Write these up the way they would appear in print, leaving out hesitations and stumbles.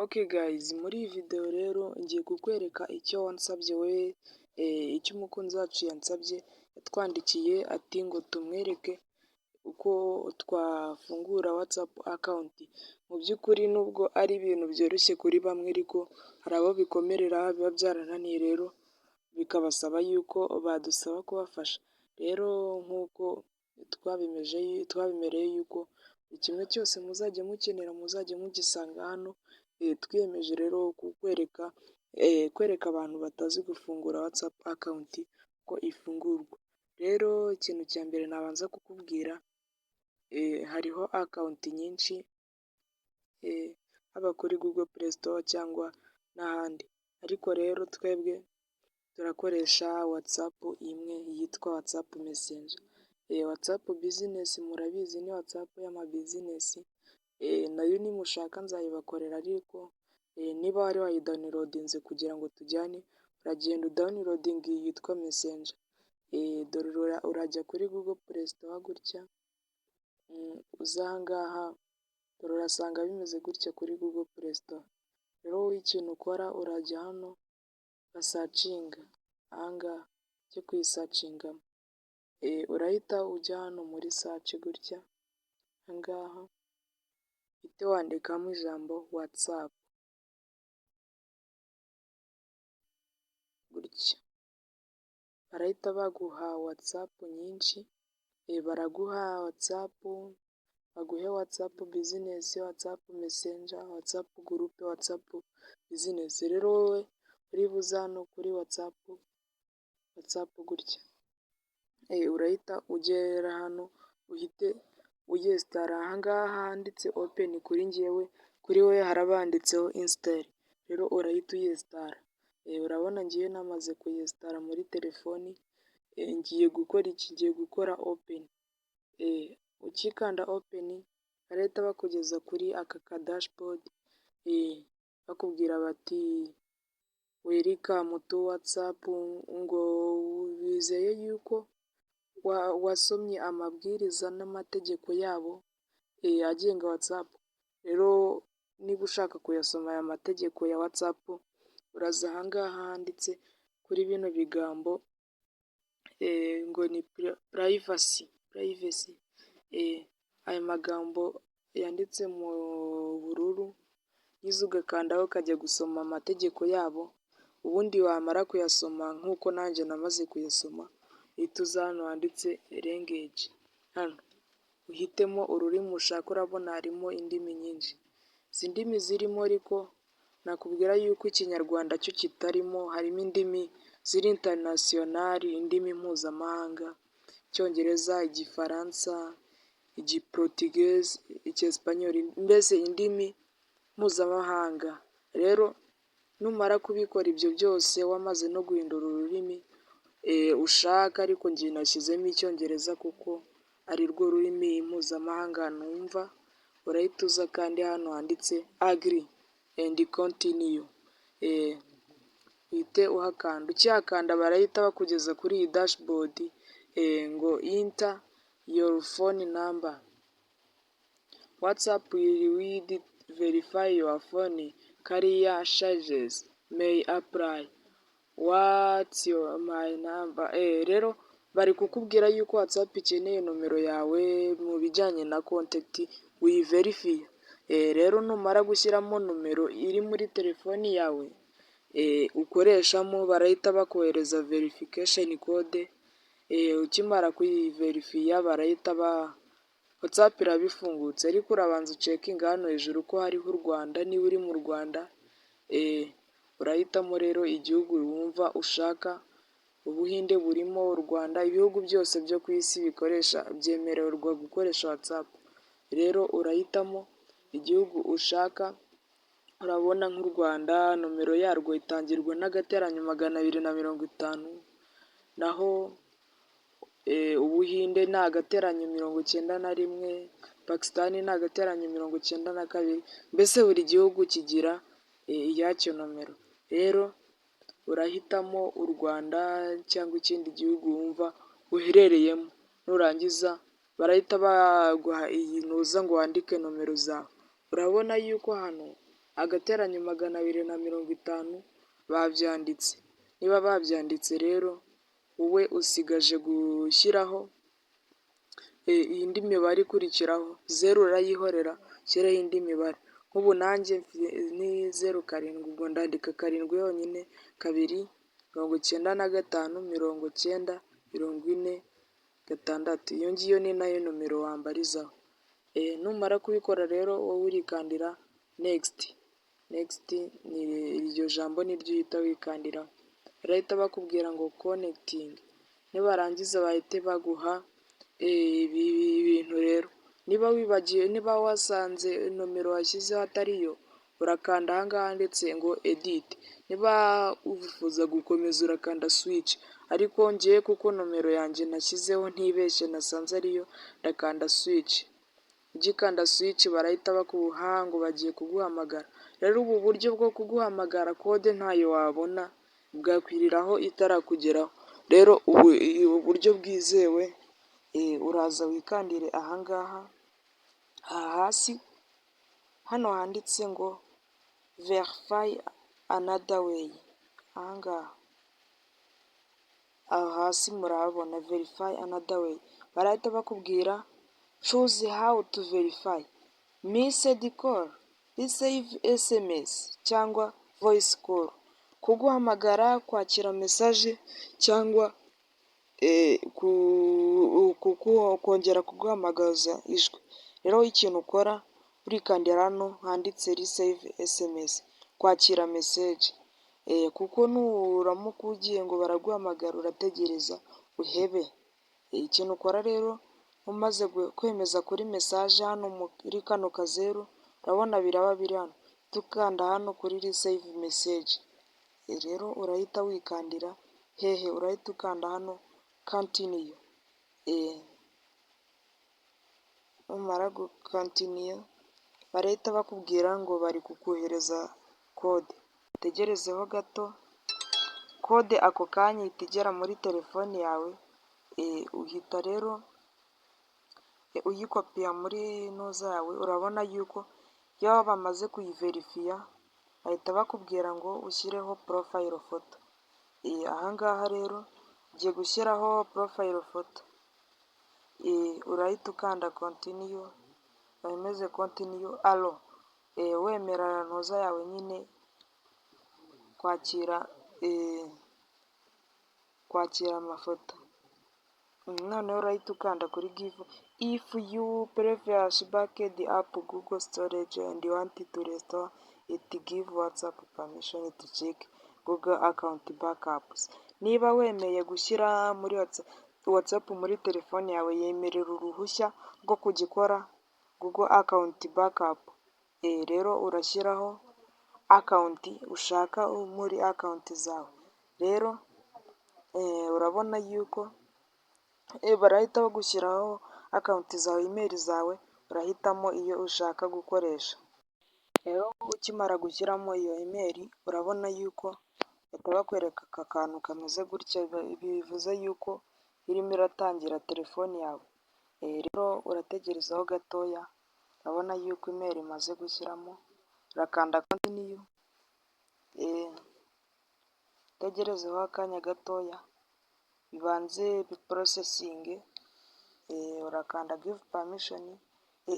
Okay guys, muri iyi video rero ngiye kukwereka icyo wansabye we, icyo umukunzi wacu yansabye yatwandikiye ati ngo tumwereke uko twafungura WhatsApp account. Mu by'ukuri nubwo ari ibintu byoroshye kuri bamwe, ariko hari abo bikomerera biba byarananiye, rero bikabasaba yuko badusaba kubafasha. Rero nk'uko twabimereye yuko buri kimwe cyose muzajya mukenera muzajya mugisanga hano. Twiyemeje rero kwereka abantu batazi gufungura WhatsApp account ko ifungurwa. Rero ikintu cya mbere nabanza kukubwira, hariho account nyinshi, haba kuri Google Play Store cyangwa n'ahandi, ariko rero twebwe turakoresha WhatsApp imwe yitwa WhatsApp Messenger. WhatsApp Business murabizi ni WhatsApp y'amabusiness, nayo nimushaka nzayibakorera, ariko niba wari wayidownloadinze kugira ngo tujyane, uragenda udownloading iyi yitwa Messenger. Dore urajya kuri Google Play Store gutya, uza aha ngaha, dore urasanga bimeze gutya kuri Google Play Store. Rero wowe ikintu ukora urajya hano ugasacinga aha ngaha, cyo kuyisacingamo, urahita ujya hano muri search gutya, aha ngaha uhite wandikamo ijambo WhatsApp gutya, barahita baguha WhatsApp nyinshi, baraguha WhatsApp, baguhe WhatsApp Business, WhatsApp Messenger, WhatsApp Group, WhatsApp Business. Rero wowe uri buze hano kuri WhatsApp gutya, urahita ugera hano uhite uyesitara. Aha ngaha handitse open, kuri njyewe, kuri we haraba handitseho install. Rero urahita uyesitara. Urabona ngiye namaze kuyesitara muri telefoni. Ngiye gukora iki? Ngiye gukora open. Ukikanda open barahita bakugeza kuri aka ka dashboard, bakubwira bati welcome to WhatsApp, ngo bizeye yuko wasomye amabwiriza n'amategeko yabo agenga WhatsApp. Rero niba ushaka kuyasoma aya mategeko ya WhatsApp, uraza aha ngaha handitse kuri bino bigambo ngo ni privacy. Aya magambo yanditse mu bururu, nizo ugakandaho ukajya gusoma amategeko yabo. Ubundi wamara kuyasoma nk'uko nanjye namaze kuyasoma, uhita uza hano handitse language, hano uhitemo ururimi ushaka. Urabona harimo indimi nyinshi. Izi ndimi zirimo, ariko nakubwira yuko ikinyarwanda cyo kitarimo. Harimo indimi ziri international, indimi mpuzamahanga: icyongereza, igifaransa, igiportuguese, icyesipanyoli, mbese indimi mpuzamahanga. Rero numara kubikora ibyo byose, wamaze no guhindura ururimi ushaka, ariko njye nashyizemo icyongereza kuko ari rwo rurimi mpuzamahanga numva, urahita uza kandi hano handitse agree and continue, uhite uhakanda. Ukihakanda barahita bakugeza kuri iyi dashboard, ngo enter your phone number, WhatsApp will verify your phone carrier charges may apply, what's my number. Rero bari kukubwira yuko WhatsApp ikeneye nomero yawe mu bijyanye na contact wiverify. Rero numara gushyiramo nomero iri muri telefoni yawe ukoreshamo, barahita bakohereza verification code. Ukimara kuyiverifiya barahita WhatsApp irabifungutse, ariko urabanza ucekinga hano hejuru ko hariho u Rwanda. Niba uri mu Rwanda, urahitamo rero igihugu wumva ushaka. Ubuhinde burimo, u Rwanda, ibihugu byose byo ku isi byemererwa gukoresha WhatsApp. Rero urahitamo igihugu ushaka. Urabona nk'u Rwanda, nomero yarwo itangirwa *250, naho Ubuhinde ni *91, Pakistan ni *92. Mbese buri gihugu kigira iyacyo nomero. Rero urahitamo u Rwanda cyangwa ikindi gihugu wumva uherereyemo. Nurangiza barahita baguha iyi ntuza ngo wandike nomero zawe. Urabona yuko hano agateranyo 250 babyanditse. Niba babyanditse rero wowe usigaje gushyiraho indi mibare ikurikiraho, 0 urayihorera ushyireho indi mibare. Nk'ubu nanjye ni 07, ubwo ndandika 7 yonyine, 2, 95, 90, 46. Iyo ngiyo ni nayo nomero wambarizaho. Numara kubikora rero wowe urikandira next. Next ni iryo jambo niryo uhita wikandiraho. Barahita bakubwira ngo connecting. Nibarangiza bahite baguha ibi bintu rero. Niba wibagiwe, niba wasanze nomero washyizeho atariyo, urakanda aha ngaha handitse ngo edit. Niba wifuza gukomeza urakanda switch. Ariko ngiye kuko nomero yanjye nashyizeho ntibeshye nasanze ariyo, ndakanda switch. Ugikanda switch barahita bakuha ngo bagiye kuguhamagara. Rero ubu buryo bwo kuguhamagara kode ntayo wabona, bwakwiriraho itarakugeraho. Rero ubu buryo bwizewe, uraza wikandire aha ngaha hasi, hano handitse ngo verify another way. Aha ngaha aho hasi murahabona verify another way. Barahita bakubwira choose how to verify, message call, receive SMS cyangwa voice call. Kuguhamagara, kwakira message cyangwa kongera kuguhamagaza ijwi. Rero ikintu ukora urikandira hano handitse receive SMS, kwakira message. Kuko nuramuka ugiye ngo baraguhamagara urategereza uhebe. Ikintu ukora rero umaze kwemeza kuri message hano muri kano kazeru, urabona biraba biri hano, tukanda hano kuri receive message. Rero urahita wikandira hehe, urahita ukanda hano continue. Umara continue barahita bakubwira ngo bari kukohereza code. Utegerezeho gato, code ako kanya ihita igera muri telefone yawe. Uhita rero uyikopiya muri noza yawe. Urabona yuko iyo bamaze kuyiverifiya bahita bakubwira ngo ushyireho profile photo. Aha ngaha rero ugiye gushyiraho profile photo. Urahita ukanda continue, wemeze continue allo, wemera noza yawe nyine kwakira amafoto. Noneho urahita ukanda kuri give. If you previously backed up Google storage and want to restore it, give WhatsApp permission to check Google account backups. Niba wemeye gushyira muri WhatsApp muri telefone yawe, yemerera uruhushya rwo kugikora Google account backup. Rero urashyiraho account ushaka muri account zawe. Rero urabona yuko barahita bagushyiraho account zawe, email zawe, urahitamo iyo ushaka gukoresha. Rero ukimara gushyiramo iyo email, urabona yuko bahita bakwereka aka kantu kameze gutya, bivuze yuko irimo iratangira telefone yawe. Rero urategerezaho gatoya, urabona yuko email imaze gushyiramo, urakanda continue. Utegerezeho akanya gatoya bibanze processing. Urakanda give permission.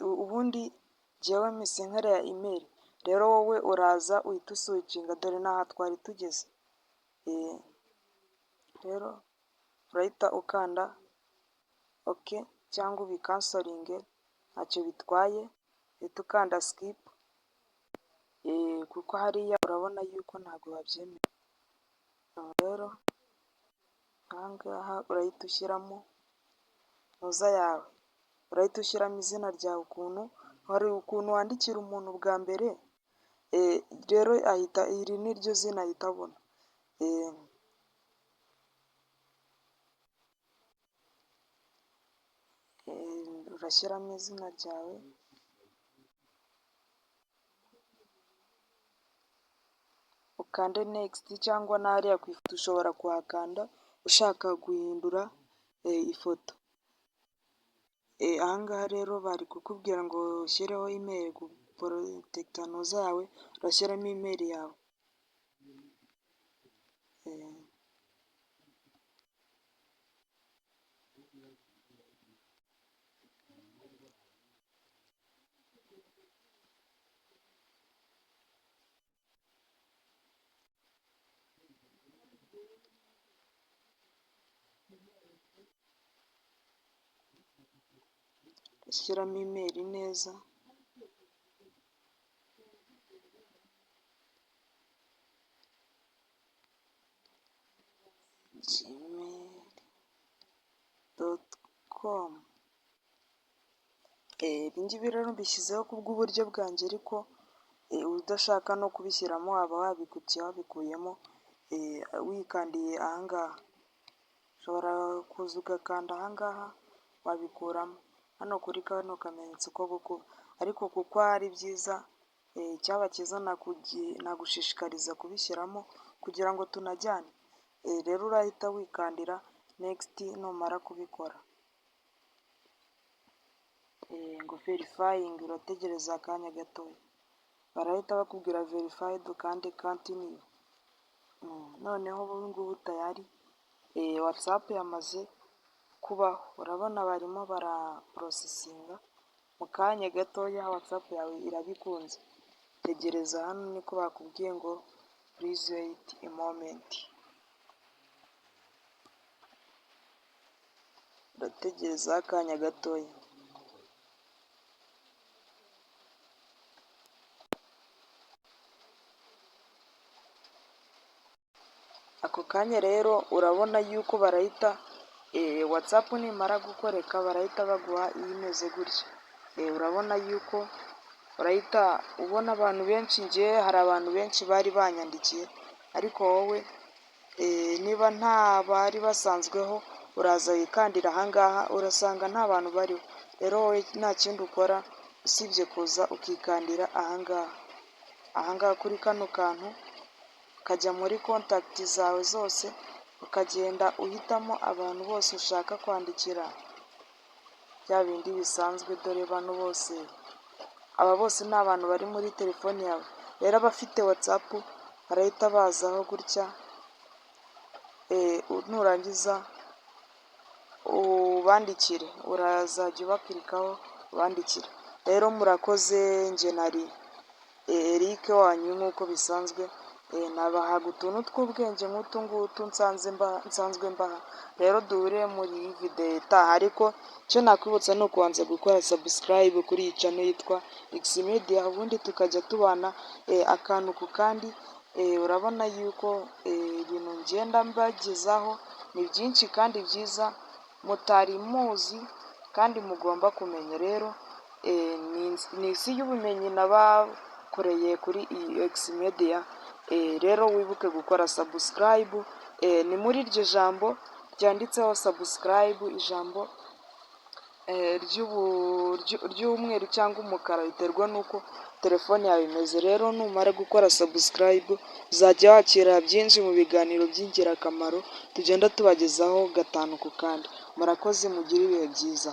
Ubundi jyewe mise nkara ya email, rero wowe uraza uhita uswitchinga, dore n'aha twari tugeze. Rero urahita ukanda ok cyangwa ubikansoringe, ntacyo bitwaye. Uhita ukanda skip, kuko hariya urabona yuko ntabwo babyemera. Rero aha ngaha urahita ushyiramo noza yawe, urahita ushyiramo izina ryawe. Hari ukuntu wandikira umuntu bwa mbere, rero iri niryo zina ahita abona. Urashyiramo izina ryawe, ukande next cyangwa n'ahariya ku ifoto ushobora kuhakanda ushaka guhindura ifoto. Aha ngaha rero bari kukubwira ngo ushyireho email porotekita yawe, urashyiramo imeri yawe. Ushyiramo imeri neza. gmail.com. Ibingibi rero mbishyizeho kubw'uburyo bwanjye, ariko udashaka no kubishyiramo waba wabikuyemo wikandiye ahangaha. Ushobora kuza ugakanda ahangaha wabikuramo, hano kuri kano kamenyetso ko gukuba. Ariko kuko ari byiza, cyaba cyiza nagushishikariza kubishyiramo kugira ngo tunajyane. Rero urahita wikandira next numara kubikora. Ngo verifying, urategereza akanya gatoya, barahita bakubwira verified kandi continue. Noneho ubu ngubu tayari WhatsApp yamaze kubaho. Urabona barimo baraprocessinga, mu kanya gatoya WhatsApp yawe irabikunze. Tegereza, hano niko bakubwiye ngo please wait a moment. Urategereza akanya gatoya. Ako kanya rero urabona yuko barahita WhatsApp nimara gukoreka barahita baguha imeze gutya. Urabona yuko urahita ubona abantu benshi. Njye hari abantu benshi bari banyandikiye, ariko wowe niba nta bari basanzweho uraza wikandira ahangaha, urasanga nta bantu bariho. Rero wowe nta kindi ukora usibye kuza ukikandira ahangaha kuri kano kantu, ukajya muri contact zawe zose, ukagenda uhitamo abantu bose ushaka kwandikira, bya bindi bisanzwe. Dore bano bose, aba bose ni abantu bari muri telefone yawe. Rero abafite WhatsApp barahita bazaho gutya, nurangiza ubandikire, urazajya ubakirikaho ubandikire. Rero murakoze, njye nari Eric wanyu nk'uko bisanzwe. Nabahaga utuntu tw'ubwenge nk'utu ngutu nsanzwe mbaha. Rero duhure muri video itaha, ariko icyo nakwibutsa ni ukubanza gukora subscribe kuri iyi channel yitwa Xmedia, ubundi tukajya tubana akantu ku kandi. Urabona yuko ibintu ngenda mbagezaho ni byinshi kandi byiza mutari muzi kandi mugomba kumenya. Rero ni isi y'ubumenyi nabakoreye kuri iyi Xmedia. Rero wibuke gukora subscribe, ni muri iryo jambo ryanditseho subscribe, ijambo ry'umweru cyangwa umukara, biterwa n'uko telefone yawe imeze. Rero numara gukora subscribe uzajya wakira byinshi mu biganiro by'ingirakamaro tugenda tubagezaho gatanu ku kandi. Murakoze, mugire ibihe byiza.